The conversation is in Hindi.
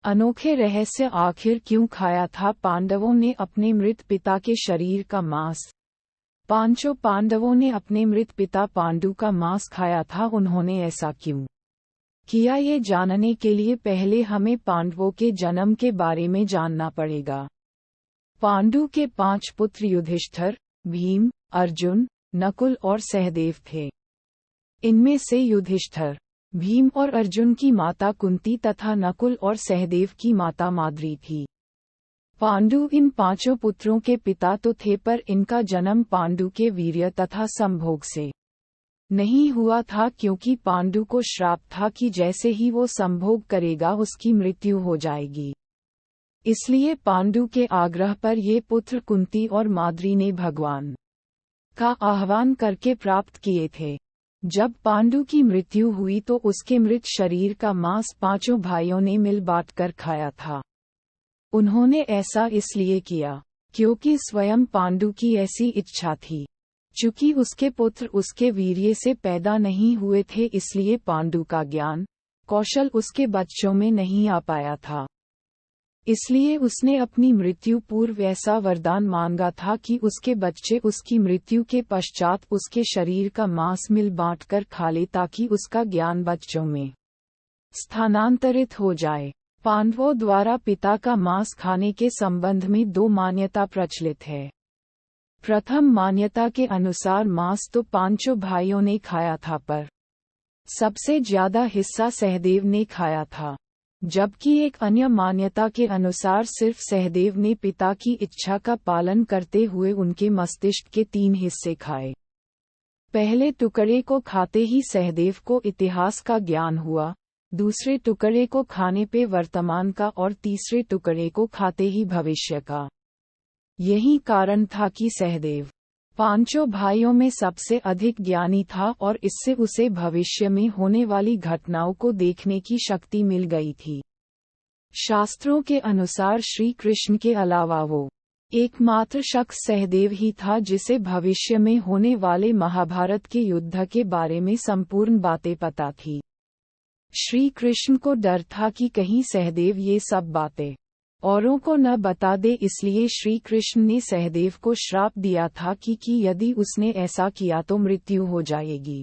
अनोखे रहस्य आखिर क्यों खाया था पांडवों ने अपने मृत पिता के शरीर का मांस? पांचों पांडवों ने अपने मृत पिता पांडु का मांस खाया था, उन्होंने ऐसा क्यों किया ये जानने के लिए पहले हमें पांडवों के जन्म के बारे में जानना पड़ेगा। पांडु के 5 पुत्र युधिष्ठिर, भीम, अर्जुन, नकुल और सहदेव थे। इनमें से युधिष्ठिर, भीम और अर्जुन की माता कुंती तथा नकुल और सहदेव की माता माद्री थी। पांडु इन 5 पुत्रों के पिता तो थे, पर इनका जन्म पांडु के वीर्य तथा संभोग से नहीं हुआ था, क्योंकि पांडु को श्राप था कि जैसे ही वो संभोग करेगा उसकी मृत्यु हो जाएगी। इसलिए पांडु के आग्रह पर ये पुत्र कुंती और माद्री ने भगवान का आह्वान करके प्राप्त किए थे। जब पांडु की मृत्यु हुई तो उसके मृत शरीर का मांस 5 भाइयों ने मिल बांटकर खाया था। उन्होंने ऐसा इसलिए किया क्योंकि स्वयं पांडु की ऐसी इच्छा थी। चूंकि उसके पुत्र उसके वीर्य से पैदा नहीं हुए थे, इसलिए पांडु का ज्ञान कौशल उसके बच्चों में नहीं आ पाया था। इसलिए उसने अपनी मृत्यु पूर्व ऐसा वरदान मांगा था कि उसके बच्चे उसकी मृत्यु के पश्चात उसके शरीर का मांस मिल बांटकर खा ले, ताकि उसका ज्ञान बच्चों में स्थानांतरित हो जाए। पांडवों द्वारा पिता का मांस खाने के संबंध में 2 मान्यता प्रचलित है। प्रथम मान्यता के अनुसार मांस तो 5 भाइयों ने खाया था, पर सबसे ज्यादा हिस्सा सहदेव ने खाया था। जबकि एक अन्य मान्यता के अनुसार सिर्फ सहदेव ने पिता की इच्छा का पालन करते हुए उनके मस्तिष्क के 3 हिस्से खाए। पहले टुकड़े को खाते ही सहदेव को इतिहास का ज्ञान हुआ, दूसरे टुकड़े को खाने पे वर्तमान का और तीसरे टुकड़े को खाते ही भविष्य का। यही कारण था कि सहदेव 5 भाइयों में सबसे अधिक ज्ञानी था और इससे उसे भविष्य में होने वाली घटनाओं को देखने की शक्ति मिल गई थी। शास्त्रों के अनुसार श्री कृष्ण के अलावा वो एकमात्र शख्स सहदेव ही था जिसे भविष्य में होने वाले महाभारत के युद्ध के बारे में संपूर्ण बातें पता थी। श्री कृष्ण को डर था कि कहीं सहदेव ये सब बातें औरों को न बता दे, इसलिए श्री कृष्ण ने सहदेव को श्राप दिया था कि यदि उसने ऐसा किया तो मृत्यु हो जाएगी।